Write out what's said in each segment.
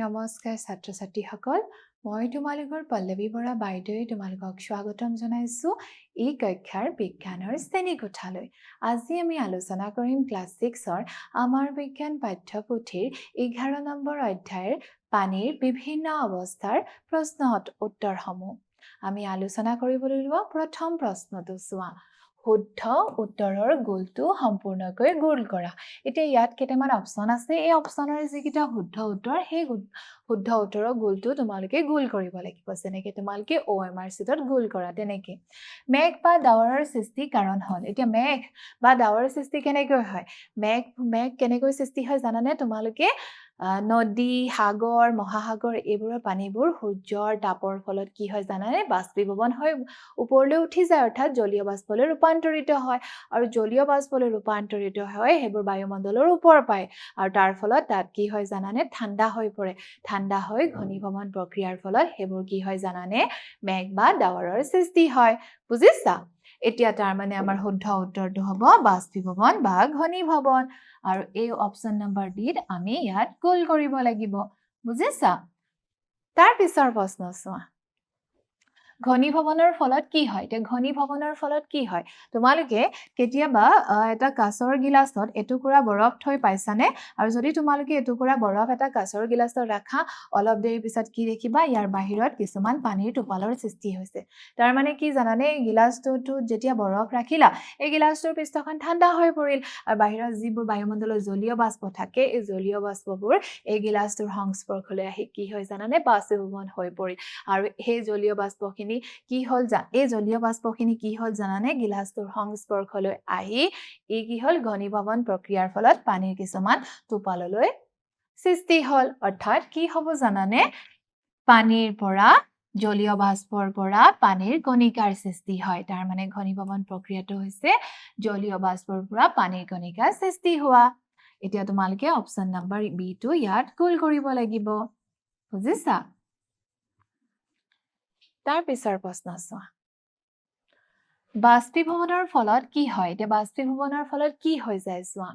নমস্কাৰ ছাত্ৰ ছাত্ৰীসকল মই তোমালোকৰ পল্লৱী বৰা বাইদেৱে তোমালোকক স্বাগতম জনাইছো এই কক্ষাৰ বিজ্ঞানৰ শ্ৰেণীকোঠালৈ আজি আমি আলোচনা কৰিম ক্লাছ 6ৰ আমাৰ বিজ্ঞান পাঠ্যপুথিৰ 11 নম্বৰ অধ্যায়ৰ পানীৰ বিভিন্ন অৱস্থাৰ প্ৰশ্ন উত্তৰসমূহ আমি আলোচনা কৰিবলৈ লোৱা প্ৰথম প্ৰশ্নটো চোৱা শুদ্ধ উত্তৰৰ গোলটো সম্পূৰ্ণকৈ গোল কৰা এতিয়া ইয়াত কেইটামান অপচন আছে এই অপচনৰ যিকিটা শুদ্ধ উত্তৰ সেই শুদ্ধ উত্তৰৰ গোলটো তোমালোকে গোল কৰিব লাগিব যেনেকৈ তোমালোকে OMR শীটত গোল কৰা তেনেকৈ মেঘ বা ডাৱৰৰ সৃষ্টি কাৰণ হ'ল এতিয়া মেঘ বা ডাৱৰৰ সৃষ্টি কেনেকৈ হয় মেঘ কেনেকৈ সৃষ্টি হয় জানানে তোমালোকে নদী সাগৰ মহাসাগৰ এইবোৰৰ পানীবোৰ সূৰ্যৰ তাপৰ ফলত কি হয় জানানে বাষ্পীভৱন হৈ ওপৰলৈ উঠি যায় অৰ্থাৎ জলীয় বাষ্পলৈ ৰূপান্তৰিত হয় আৰু জলীয় বাষ্পলৈ ৰূপান্তৰিত হয় সেইবোৰ বায়ুমণ্ডলৰ ওপৰ পায় আৰু তাৰ ফলত তাত কি হয় জানানে ঠাণ্ডা হৈ পৰে ঠাণ্ডা হৈ ঘনীভৱন প্ৰক্ৰিয়াৰ ফলত সেইবোৰ কি হয় জানানে মেঘ বা ডাৱৰৰ সৃষ্টি হয় বুজিছা এতিয়া তাৰ মানে আমাৰ শুদ্ধ উত্তৰটো হ'ব বাষ্পীভৱন বা ঘনীভৱন আৰু এই অপচন নম্বৰ ডিত আমি ইয়াত গোল কৰিব লাগিব বুজিছা তাৰ পিছৰ প্ৰশ্ন চোৱা ঘনীভৱনৰ ফলত কি হয় তে ঘনীভৱনৰ ফলত কি হয় তোমালোকে কেতিয়াবা এটা কাঁচৰ গিলাসত এটুকুৰা বৰফ থৈ পাইছানে আৰু যদি তোমালোকে এটুকুৰা বৰফ এটা কাঁচৰ গিলাসত ৰাখা অলপ দেৰি পিছত কি দেখিবা ইয়াৰ বাহিৰত কিছুমান পানীৰ টোপালৰ সৃষ্টি হৈছে তাৰ মানে কি জানানে এই গিলাসটোত যেতিয়া বৰফ ৰাখিলা এই গিলাসটোৰ পৃষ্ঠখন ঠাণ্ডা হৈ পৰিল আৰু বাহিৰত যিবোৰ বায়ুমণ্ডলৰ জলীয় বাষ্প থাকে এই জলীয় বাষ্পবোৰ এই গিলাসটোৰ সংস্পৰ্শলৈ আহি কি হয় জানানে বাষ্পীভৱন হৈ পৰিল আৰু সেই জলীয় বাষ্পখিনি কি হল এই জলীয় বাষ্পখিনি কি হল জানানে গিলাসটোৰ সংস্পৰ্শলৈ আহি এই কি হল ঘনীভৱন প্ৰক্ৰিয়াৰ ফলত পানীৰ কিছুমান টোপাললৈ সৃষ্টি হল অৰ্থাৎ কি হ'ব জানানে পানীৰ পৰা জলীয় বাষ্পৰ পৰা পানীৰ কণিকাৰ সৃষ্টি হয় তাৰ মানে ঘনীভৱন প্ৰক্ৰিয়াটো হৈছে জলীয় বাষ্পৰ পৰা পানীৰ কণিকাৰ সৃষ্টি হোৱা এতিয়া তোমালোকে অপচন নম্বৰ বি টো ইয়াত গোল কৰিব লাগিব বুজিছা তাৰ পিছৰ প্ৰশ্ন চোৱা বাষ্পীভৱনৰ ফলত কি হয় এতিয়া বাষ্পীভৱনৰ ফলত কি হৈ যায় চোৱা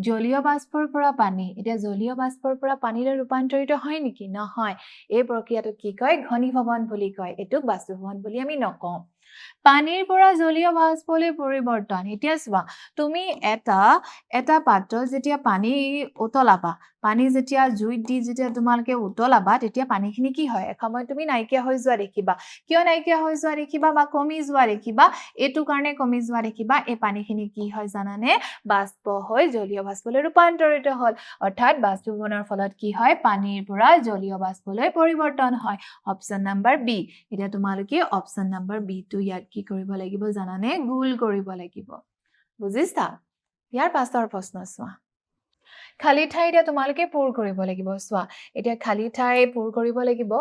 জলীয় বাষ্পৰ পৰা পানী এতিয়া জলীয় বাষ্পৰ পৰা পানীলৈ ৰূপান্তৰিত হয় নেকি নহয় এই প্ৰক্ৰিয়াটোক কি কয় ঘনীভৱন বুলি কয় এইটোক বাষ্পীভৱন বুলি আমি নকওঁ পানীৰ পৰা জলীয় বাষ্পলৈ পৰিৱৰ্তন এতিয়া চোৱা তুমি এটা পাত্ৰত যেতিয়া পানী উতলাবা পানী যেতিয়া জুইত দি যেতিয়া তোমালোকে উতলাবা তেতিয়া পানীখিনি কি হয় এসময়ত তুমি নাইকিয়া হৈ যোৱা দেখিবা কিয় নাইকিয়া হৈ যোৱা দেখিবা বা কমি যোৱা দেখিবা এইটো কাৰণে কমি যোৱা দেখিবা এই পানীখিনি কি হয় জানানে বাষ্প হৈ জলীয় বাষ্পলৈ ৰূপান্তৰিত হ'ল অৰ্থাৎ বাষ্পীভৱনৰ ফলত কি হয় পানীৰ পৰা জলীয় বাষ্পলৈ পৰিৱৰ্তন হয় অপচন নম্বৰ বি এতিয়া তোমালোকে অপচন নম্বৰ বি টো ইয়াত কি কৰিব লাগিব জানানে গোল কৰিব লাগিব বুজিছা ইয়াৰ পাছৰ প্ৰশ্ন চোৱা খালি ঠাই এতিয়া তোমালোকে পূৰ কৰিব লাগিব চোৱা এতিয়া খালি ঠাই পূৰ কৰিব লাগিব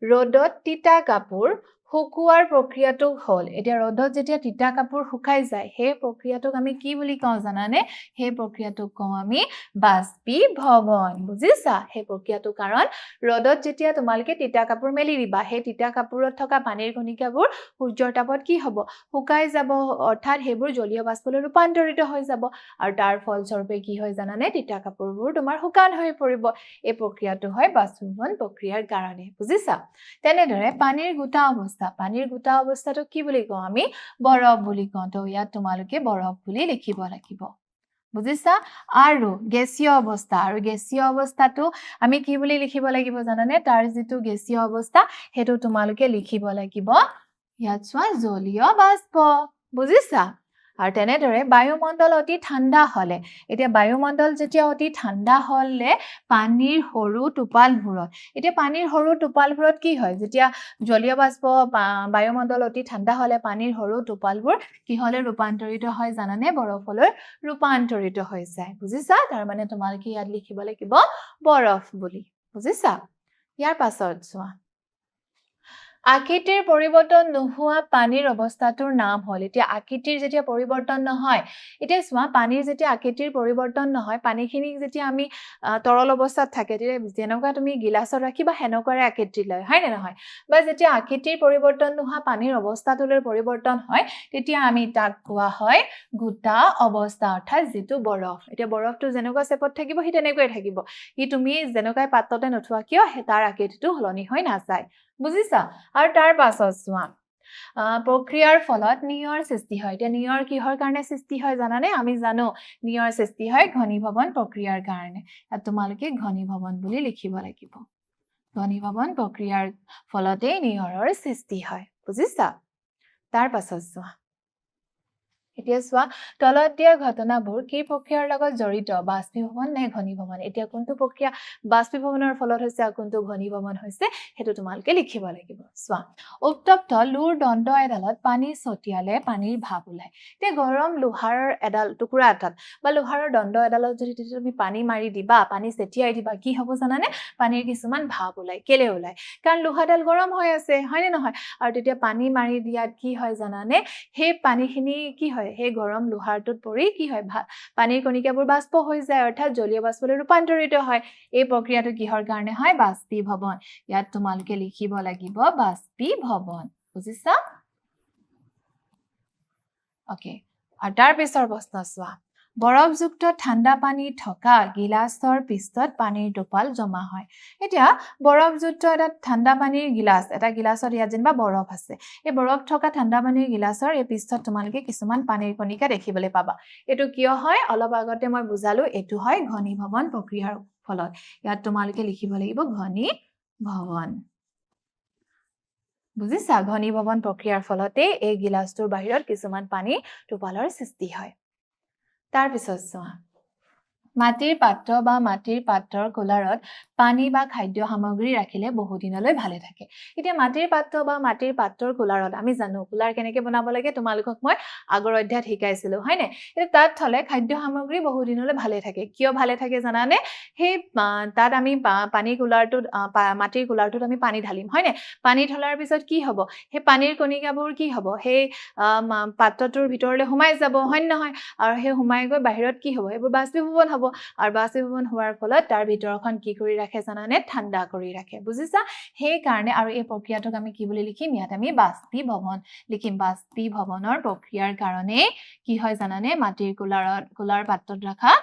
ৰ'দত তিতা কাপোৰ শুকুৱাৰ প্ৰক্ৰিয়াটো হ'ল এতিয়া ৰ'দত যেতিয়া তিতা কাপোৰ শুকাই যায় সেই প্ৰক্ৰিয়াটোক আমি কি বুলি কওঁ জানানে সেই প্ৰক্ৰিয়াটোক কওঁ আমি বাষ্পীভৱন বুজিছা সেই প্ৰক্ৰিয়াটো কাৰণ ৰ'দত যেতিয়া তোমালোকে তিতা কাপোৰ মেলি দিবা সেই তিতা কাপোৰত থকা পানীৰ কণিকাবোৰ সূৰ্যৰ তাপত কি হ'ব শুকাই যাব অৰ্থাৎ সেইবোৰ জলীয় বাষ্পলৈ ৰূপান্তৰিত হৈ যাব আৰু তাৰ ফলস্বৰূপে কি হয় জানানে তিতা কাপোৰবোৰ তোমাৰ শুকান হৈ পৰিব এই প্ৰক্ৰিয়াটো হয় বাষ্পীভৱন প্ৰক্ৰিয়াৰ কাৰণে বুজিছা তেনেদৰে পানীৰ গোটা অৱস্থাটো কি বুলি কওঁ আমি বৰফ বুলি কওঁ তো ইয়াত তোমালোকে বৰফ বুলি লিখিব লাগিব বুজিছা আৰু গেছীয় অৱস্থাটো আমি কি বুলি লিখিব লাগিব জানানে তাৰ যিটো গেছীয় অৱস্থা হেতু তোমালোকে লিখিব লাগিব ইয়াত চোৱা জলীয় বাষ্প বুজিছা আৰু তেনেদৰে বায়ুমণ্ডল অতি ঠাণ্ডা হলে এতিয়া বায়ুমণ্ডল যেতিয়া অতি ঠাণ্ডা হলে পানীৰ সৰু টোপালবোৰত কি হয় যেতিয়া জলীয় বাষ্প বায়ুমণ্ডল অতি ঠাণ্ডা হলে পানীৰ সৰু টোপালবোৰ কিহলে ৰূপান্তৰিত হয় জানানে বৰফলৈ ৰূপান্তৰিত হৈ যায় বুজিছা তাৰ মানে তোমালোকে ইয়াত লিখিব লাগিব বৰফ বুলি বুজিছা ইয়াৰ পাছত চোৱা আকৃতিৰ পৰিৱৰ্তন নোহোৱা পানীৰ অৱস্থাটোৰ নাম হ'ল এতিয়া আকৃতিৰ যেতিয়া পৰিৱৰ্তন নহয় এতিয়া চোৱা পানীৰ যেতিয়া আকৃতিৰ পৰিৱৰ্তন নহয় পানীখিনি যেতিয়া আমি তৰল অৱস্থাত থাকে তেতিয়া যেনেকুৱা তুমি গিলাছত ৰাখিবা হেনকুৱাৰে আকৃতি লয় হয় নে নহয় বা যেতিয়া আকৃতিৰ পৰিৱৰ্তন নোহোৱা পানীৰ অৱস্থাটোলৈ পৰিৱৰ্তন হয় তেতিয়া আমি তাক কোৱা হয় গোটা অৱস্থা অৰ্থাৎ যেটো বৰফ এতিয়া বৰফটো যেনেকুৱা শেপত থাকিব হি তেনেকৈ থাকিব ই তুমি যেনেকৈ পাত্ৰতে নথোৱা কিয় তাৰ আকৃতিটো হলনি হৈ নাযায় বুজিছা আৰু তাৰ পাছত চোৱা প্ৰক্ৰিয়াৰ ফলত নিয়ৰ সৃষ্টি হয় এতিয়া নিয়ৰ কিহৰ কাৰণে সৃষ্টি হয় জানানে আমি জানো নিয়ৰ সৃষ্টি হয় ঘনীভৱন প্ৰক্ৰিয়াৰ কাৰণে তোমালোকে ঘনীভৱন বুলি লিখিব লাগিব ঘনীভৱন প্ৰক্ৰিয়াৰ ফলতে নিয়ৰৰ সৃষ্টি হয় বুজিছা তাৰ পাছত চোৱা এতিয়া চোৱা তলত দিয়া ঘটনাবোৰ কি প্ৰক্ৰিয়াৰ লগত জড়িত বাষ্পীভৱন নে ঘনীভৱন এতিয়া কোনটো প্ৰক্ৰিয়া বাষ্পীভৱনৰ ফলত হৈছে আৰু কোনটো ঘনীভৱন হৈছে হেতু তোমালকে লিখিব লাগিব চোৱা উত্তপ্ত লুৰ দণ্ড এডালত পানী ছটিয়ালে পানীৰ ভাপ ওলায় তে গৰম লোহাৰৰ এডাল টুকুৰা এটাত বা লোহাৰৰ দণ্ড এডালত যদি তুমি পানী মাৰি দিবা পানী ছটিয়াই দিবা কি হ'ব জানানে পানীৰ কিছুমান ভাপ ওলায় কেলে ওলায় কাৰণ লোহাডাল গৰম হৈ আছে হয় নে নহয় আৰু তেতিয়া পানী মাৰি দিয়াত কি হয় জানানে সেই পানীখিনি কি হয় সেই গৰম লোহাৰটোত পৰি কি হয় পানীৰ কণিকাবোৰ বাষ্প হৈ যায় অৰ্থাৎ জলীয় বাষ্পলৈ ৰূপান্তৰিত হয় এই প্ৰক্ৰিয়াটো কিহৰ কাৰণে হয় বাষ্পীভৱন ইয়াত তোমালোকে লিখিব লাগিব বাষ্পীভৱন বুজিছা ওকে আৰু তাৰ পিছৰ প্ৰশ্ন চোৱা বৰফযুক্ত ঠাণ্ডা পানী থকা গিলাছৰ পৃষ্ঠত পানীৰ টোপাল জমা হয় এতিয়া বৰফযুক্ত এটা ঠাণ্ডা পানীৰ গিলাছ এটা গিলাছত ইয়াত যেনিবা বৰফ আছে এই বৰফ থকা ঠাণ্ডা পানীৰ গিলাছৰ এই পৃষ্ঠত তোমালোকে কিছুমান পানীৰ কণিকা দেখিবলৈ পাবা এটো কিয় হয় অলপ আগতে মই বুজালো এটো হয় ঘনীভৱন প্ৰক্ৰিয়াৰ ফলত ইয়াত তোমালোকে লিখিব লাগিব ঘনীভৱন বুজিছা ঘনীভৱন প্ৰক্ৰিয়াৰ ফলতে এই গিলাছটোৰ বাহিৰত কিছুমান পানী টোপালৰ সৃষ্টি হয় তাৰ পিছত চোৱা মাটিৰ পাত্ৰ বা মাটিৰ পাত্ৰৰ কুলাৰত পানী বা খাদ্য সামগ্ৰী ৰাখিলে বহু দিনলৈ ভালে থাকে এতিয়া মাটিৰ পাত্ৰ বা মাটিৰ পাত্ৰৰ কুলাৰত আমি জানো কুলাৰ কেনেকৈ বনাব লাগে তোমালোকক মই আগৰ অধ্যায়ত শিকাইছিলো হয়নে এটা তাত থলে খাদ্য সামগ্ৰী বহু দিনলৈ ভালে থাকে কিয় ভালে থাকে জানানে সেই তাত আমি পানী কুলাৰটোত মাটিৰ কুলাৰটোত আমি পানী ঢালিম হয়নে পানী ঢলাৰ পিছত কি হ'ব সেই পানীৰ কণিকাবোৰ কি হ'ব সেই পাত্ৰটোৰ ভিতৰলৈ সোমাই যাব হয় নহয় আৰু সেই সোমাই গৈ বাহিৰত কি হ'ব এইবোৰ বাষ্পীভৱন হ'ব আৰু বাষ্পীভৱন হোৱাৰ ফলত তাৰ ভিতৰখন কি কৰি ৰাখে জানানে ঠাণ্ডা কৰি ৰাখে বুজিছা সেই কাৰণে আৰু এই প্ৰক্ৰিয়াটোক আমি কি বুলি লিখিম ইয়াত আমি বাষ্পীভৱন লিখিম বাষ্পীভৱনৰ প্ৰক্ৰিয়াৰ কাৰণে কি হয় জানানে মাটিৰ কুলাৰ পাত্ৰত ৰাখা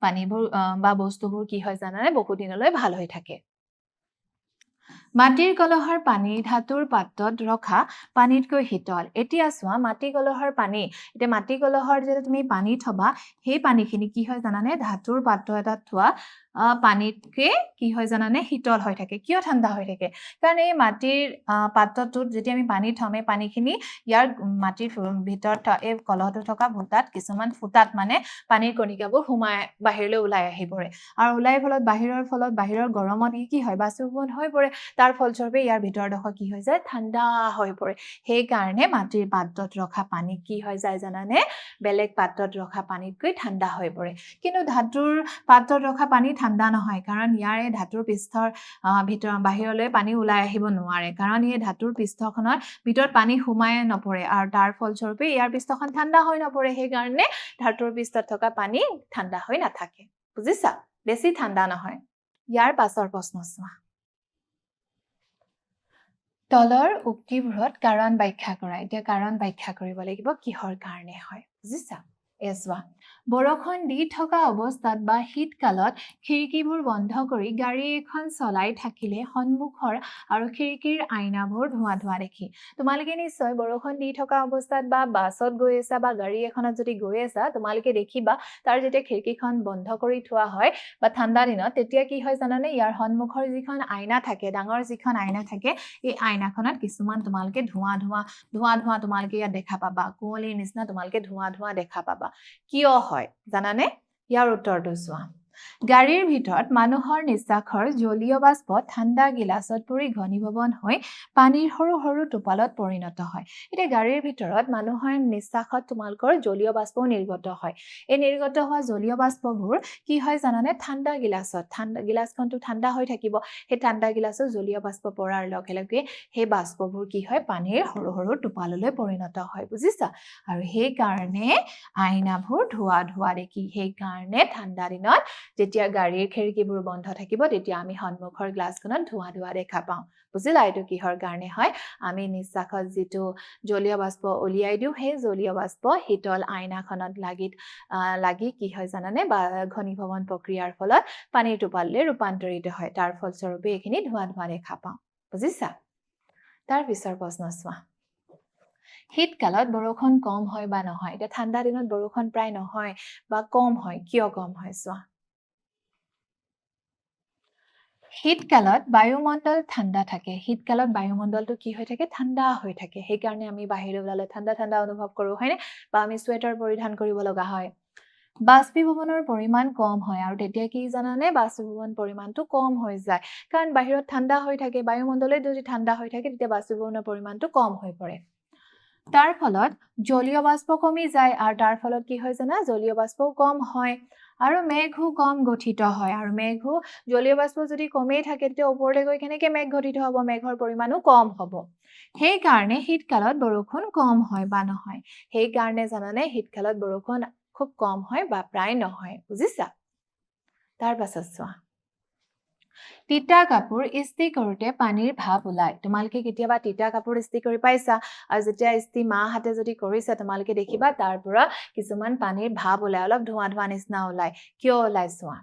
পানীবোৰ বা বস্তুবোৰ কি হয় জানানে বহু দিনলৈ ভাল হৈ থাকে মাটিৰ কলহৰ পানী ধাতুৰ পাত্ৰত ৰখা পানীতকৈ শীতল এতিয়া চোৱা মাটি কলহৰ পানী এতিয়া মাটি কলহৰ যেতিয়া তুমি পানী থবা সেই পানীখিনি কি হয় জানানে ধাতুৰ পাত্ৰ এটাত থোৱা পানীতকে কি হয় জানানে শীতল হৈ থাকে কিয় ঠাণ্ডা হৈ থাকে কাৰণ এই মাটিৰ পাত্ৰটোত যেতিয়া আমি পানী থম এই পানীখিনি ইয়াৰ মাটিৰ ভিতৰত এই কলহটো থকা ফুটাত কিছুমান ফুটাত মানে পানীৰ কণিকাবোৰ সোমাই বাহিৰলৈ ওলাই আহি পৰে আৰু ওলাই বাহিৰৰ গৰমত কি হয় বাষ্পীভৱন হৈ পৰে তাৰ ফলস্বৰূপে ইয়াৰ ভিতৰডোখৰ কি হৈ যায় ঠাণ্ডা হৈ পৰে সেই কাৰণে মাটিৰ পাত্ৰত ৰখা পানী কি হৈ যায় জানানে বেলেগ পাত্ৰত ৰখা পানীতকৈ ঠাণ্ডা হৈ পৰে কিন্তু ধাতুৰ পাত্ৰত ৰখা পানী ঠাণ্ডা নহয় কাৰণ ইয়াৰে ধাতুৰ পৃষ্ঠৰ বাহিৰলৈ পানী ওলাই আহিব নোৱাৰে কাৰণ এই ধাতুৰ পৃষ্ঠখনৰ ভিতৰত পানী সোমাই নপৰে আৰু তাৰ ফলস্বৰূপে ইয়াৰ পৃষ্ঠখন ঠাণ্ডা হৈ নপৰে সেই কাৰণে ধাতুৰ পৃষ্ঠত থকা পানী ঠাণ্ডা হৈ নাথাকে বুজিছা বেছি ঠাণ্ডা নহয় ইয়াৰ পাছৰ প্ৰশ্ন চোৱা তলৰ উক্তিবোৰত কাৰণ ব্যাখ্যা কৰা এতিয়া কাৰণ ব্যাখ্যা কৰিব লাগিব কিহৰ কাৰণে হয় বুজিছা এছৱা বৰষুণ দি থকা অৱস্থাত বা শীতকালত খিৰিকীবোৰ বন্ধ কৰি গাড়ী এখন চলাই থাকিলে সন্মুখৰ আৰু খিৰিকীৰ আইনাবোৰ ধোঁৱা দেখি তোমালোকে নিশ্চয় বৰষুণ দি থকা অৱস্থাত বা বাছত গৈ আছা বা গাড়ী এখনত যদি গৈ আছা তোমালোকে দেখিবা তাৰ যেতিয়া খিৰিকীখন বন্ধ কৰি থোৱা হয় বা ঠাণ্ডা দিনত তেতিয়া কি হয় জানানে ইয়াৰ সন্মুখৰ যিখন আইনা থাকে ডাঙৰ যিখন আইনা থাকে এই আইনাখনত কিছুমান তোমালোকে ধোঁৱা তোমালোকে ইয়াত দেখা পাবা কুঁৱলীৰ নিচিনা তোমালোকে ধোঁৱা দেখা পাবা কিয় হয় জানানে ইয়াৰ উত্তৰটো চোৱা গাড়ীৰ ভিতৰত মানুহৰ নিশ্বাসৰ জলীয় বাষ্প ঠাণ্ডা গিলাচত পৰি ঘনীভৱন হৈ পানীৰ সৰু সৰু টোপালত পৰিণত হয় এতিয়া গাড়ীৰ ভিতৰত মানুহৰ নিশ্বাসত তোমালোকৰ জলীয় বাষ্প নিৰ্গত হয় এই নিৰ্গত হোৱা জলীয় বাষ্পবোৰ কি হয় জানানে ঠাণ্ডা গিলাচখনটো ঠাণ্ডা হৈ থাকিব সেই ঠাণ্ডা গিলাচত জলীয় বাষ্প পৰাৰ লগে লগে সেই বাষ্পবোৰ কি হয় পানীৰ সৰু সৰু টোপাললৈ পৰিণত হয় বুজিছা আৰু সেই কাৰণে আইনাবোৰ ধোৱা ধোৱা দেখি সেই কাৰণে ঠাণ্ডা দিনত যেতিয়া গাড়ীৰ খিৰিকীবোৰ বন্ধ থাকিব তেতিয়া আমি সন্মুখৰ গ্লাছখনত ধোৱা ধোৱা দেখা পাওঁ বুজিলা এইটো কিহৰ কাৰণে হয় আমি নিশ্বাসত যিটো জলীয় বাষ্প উলিয়াই দিওঁ সেই জলীয় বাষ্প শীতল আইনাখনত লাগি কি হয় জানানে বা ঘনীভৱন প্ৰক্ৰিয়াৰ ফলত পানীৰ টোপাললৈ ৰূপান্তৰিত হয় তাৰ ফলস্বৰূপে এইখিনি ধোৱা ধোৱা দেখা পাওঁ বুজিছা তাৰ পিছৰ প্ৰশ্ন চোৱা শীতকালত বৰষুণ কম হয় বা নহয় এতিয়া ঠাণ্ডা দিনত বৰষুণ প্ৰায় নহয় বা কম হয় কিয় কম হয় চোৱা শীতকালত বায়ুমণ্ডল ঠাণ্ডা থাকে শীতকালত বায়ুমণ্ডলটো কি হৈ থাকে ঠাণ্ডা হৈ থাকে সেইকাৰণে আমি বাহিৰলৈ ওলালে ঠাণ্ডা ঠাণ্ডা অনুভৱ কৰোঁ হয়নে বা আমি ছুৱেটাৰ পৰিধান কৰিব লগা হয় বাষ্পীভৱনৰ পৰিমাণ কম হয় আৰু তেতিয়া কি জানানে বাষ্পীভৱন পৰিমাণটো কম হৈ যায় কাৰণ বাহিৰত ঠাণ্ডা হৈ থাকে বায়ুমণ্ডলে যদি ঠাণ্ডা হৈ থাকে তেতিয়া বাষ্পীভৱনৰ পৰিমাণটো কম হৈ পৰে তাৰ ফলত জলীয় বাষ্প কমি যায় আৰু তাৰ ফলত কি হয় জানা জলীয় বাষ্পও কম হয় আৰু মেঘও কম গঠিত হয় আৰু মেঘও জলীয় বাষ্প যদি কমেই থাকে তেতিয়া ওপৰলৈ গৈ কেনেকৈ মেঘ গঠিত হ'ব মেঘৰ পৰিমাণো কম হ'ব সেইকাৰণে শীতকালত বৰষুণ কম হয় বা নহয় সেইকাৰণে জানানে শীতকালত বৰষুণ খুব কম হয় বা প্ৰায় নহয় বুজিছা তাৰ পাছত চোৱা তিতা কাপোৰ ইস্ত্ৰি কৰোঁতে পানীৰ ভাপ ওলায় তোমালোকে কেতিয়াবা তিতা কাপোৰ ইস্ত্ৰি কৰি পাইছা আৰু যেতিয়া ইস্ত্ৰি মাহঁতে যদি কৰিছে তোমালোকে দেখিবা তাৰ পৰা কিছুমান পানীৰ ভাপ ওলায় অলপ ধোঁৱা ধোঁৱা নিচিনা ওলায় কিয় ওলায় চোৱা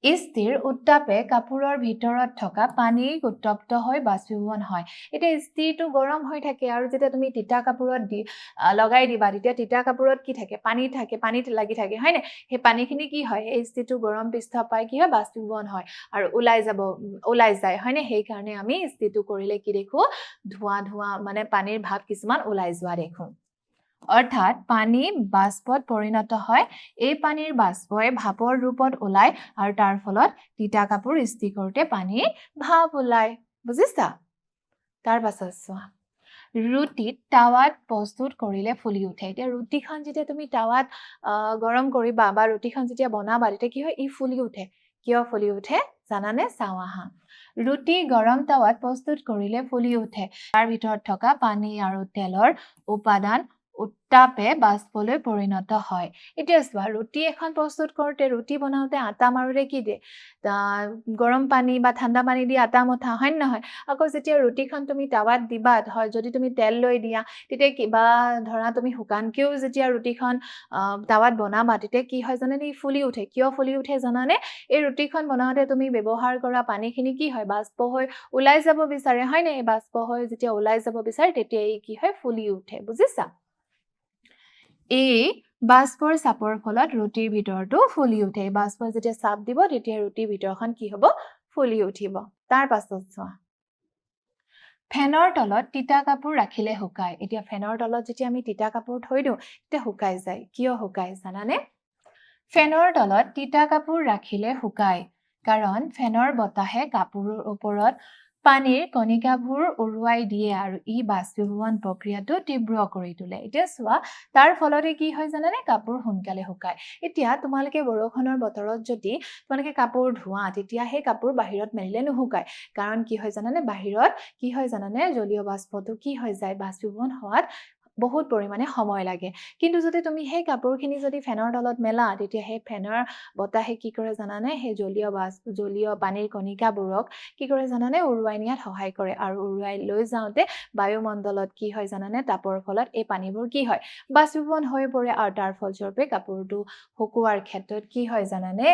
ইস্ত্ৰিৰ উত্তাপে কাপোৰৰ ভিতৰত থকা পানী উত্তপ্ত হৈ বাষ্পীভৱন হয় এতিয়া ইস্ত্ৰিটো গৰম হৈ থাকে আৰু যেতিয়া তুমি তিতা কাপোৰত লগাই দিবা তেতিয়া তিতা কাপোৰত কি থাকে পানীত লাগি থাকে হয়নে সেই পানীখিনি কি হয় এই ইস্ত্ৰিটো গৰম পৃষ্ঠ পাই কি হয় বাষ্পীভৱন হয় আৰু ওলাই যায় হয়নে সেইকাৰণে আমি ইস্ত্ৰিটো কৰিলে কি দেখো ধোঁৱা ধোঁৱা মানে পানীৰ ভাপ কিছুমান ওলাই যোৱা দেখো অৰ্থাৎ পানী বাষ্পত পৰিণত হয় এই পানীৰ বাষ্পই ভাপৰ ৰূপত ওলায় আৰু তাৰ ফলত তিতা কাপোৰ ইস্ত্ৰি কৰোঁতে পানীৰ ভাপ ওলায় বুজিছা তাৰ পাছত চোৱা ৰুটিত টাৱাত প্ৰস্তুত কৰিলে ফুলি উঠে এতিয়া ৰুটিখন যেতিয়া তুমি টাৱাত গৰম কৰিবা বা ৰুটিখন যেতিয়া বনাবা তেতিয়া কি হয় ই ফুলি উঠে কিয় ফুলি উঠে জানানে চাওঁ আহা ৰুটি গৰম টাৱাত প্ৰস্তুত কৰিলে ফুলি উঠে তাৰ ভিতৰত থকা পানী আৰু তেলৰ উপাদান উত্তাপে বাষ্পলৈ পৰিণত হয় এতিয়া চোৱা ৰুটি এখন প্ৰস্তুত কৰোঁতে ৰুটি বনাওঁতে আটা মাৰোঁতে কি দিয়ে গৰম পানী বা ঠাণ্ডা পানী দি আটা মথা হয় নহয় আকৌ যেতিয়া ৰুটিখন তুমি টাৱাত দিবা যদি তুমি তেল লৈ দিয়া তেতিয়া কিবা ধৰা তুমি শুকানকেও যেতিয়া ৰুটিখন টাৱাত বনাবা তেতিয়া কি হয় জানানে ই ফুলি উঠে কিয় ফুলি উঠে জানানে এই ৰুটিখন বনাওঁতে তুমি ব্যৱহাৰ কৰা পানীখিনি কি হয় বাষ্প হৈ ওলাই যাব বিচাৰে হয়নে এই বাষ্প হৈ যেতিয়া ওলাই যাব বিচাৰে তেতিয়া এই কি হয় ফুলি উঠে বুজিছা এই বাষ্পৰ চাপৰ ফলত ৰুটিৰ ভিতৰটো ফুলি উঠে বাষ্প যেতিয়া চাপ দিব তেতিয়া ৰুটিৰ ভিতৰখন কি হ'ব ফুলি উঠিব তাৰ পাছত চোৱা ফেনৰ তলত তিতা কাপোৰ ৰাখিলে শুকায় এতিয়া ফেনৰ তলত যেতিয়া আমি তিতা কাপোৰ থৈ দিওঁ তেতিয়া শুকাই যায় কিয় শুকায় জানানে ফেনৰ তলত তিতা কাপোৰ ৰাখিলে শুকায় কাৰণ ফেনৰ বতাহে কাপোৰৰ ওপৰত পানীৰ কণিকাবোৰ উৰুৱাই দিয়ে আৰু ই বাষ্পীভৱন প্ৰক্ৰিয়াটো তীব্ৰ কৰি তোলে এতিয়া চোৱা তাৰ ফলতে কি হয় জানানে কাপোৰ সোনকালে শুকায় এতিয়া তোমালোকে বৰষুণৰ বতৰত যদি তোমালোকে কাপোৰ ধোৱা তেতিয়া সেই কাপোৰ বাহিৰত মেলিলে নুশুকায় কাৰণ কি হয় জানানে বাহিৰত কি হয় জানানে জলীয় বাষ্পটো কি হৈ যায় বাষ্পীভৱন হোৱাত বহুত পৰিমাণে সময় লাগে কিন্তু যদি তুমি সেই কাপোৰখিনি যদি ফেনৰ তলত মেলা তেতিয়া সেই ফেনৰ বতাহে কি কৰে জানানে সেই জলীয় পানীৰ কণিকাবোৰক কি কৰে জানানে উৰুৱাই নিয়াত সহায় কৰে আৰু উৰুৱাই লৈ যাওঁতে বায়ুমণ্ডলত কি হয় জানানে তাপৰ ফলত এই পানীবোৰ কি হয় বাষ্পীভৱন হৈ পৰে আৰু তাৰ ফলস্বৰূপে কাপোৰটো শুকুৱাৰ ক্ষেত্ৰত কি হয় জানানে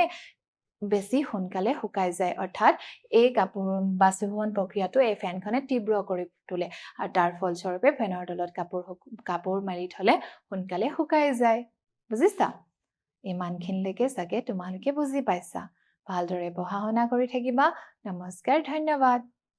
বেছি সোনকালে শুকাই যায় অৰ্থাৎ এই কাপোৰ বাষ্পীভৱন প্ৰক্ৰিয়াটো এই ফেনখনে তীব্ৰ কৰি তোলে আৰু তাৰ ফলস্বৰূপে ফেনৰ তলত কাপোৰ মাৰি থলে সোনকালে শুকাই যায় বুজিছা ইমানখিনিলৈকে চাগে তোমালোকে বুজি পাইছা ভালদৰে পঢ়া শুনা কৰি থাকিবা নমস্কাৰ ধন্যবাদ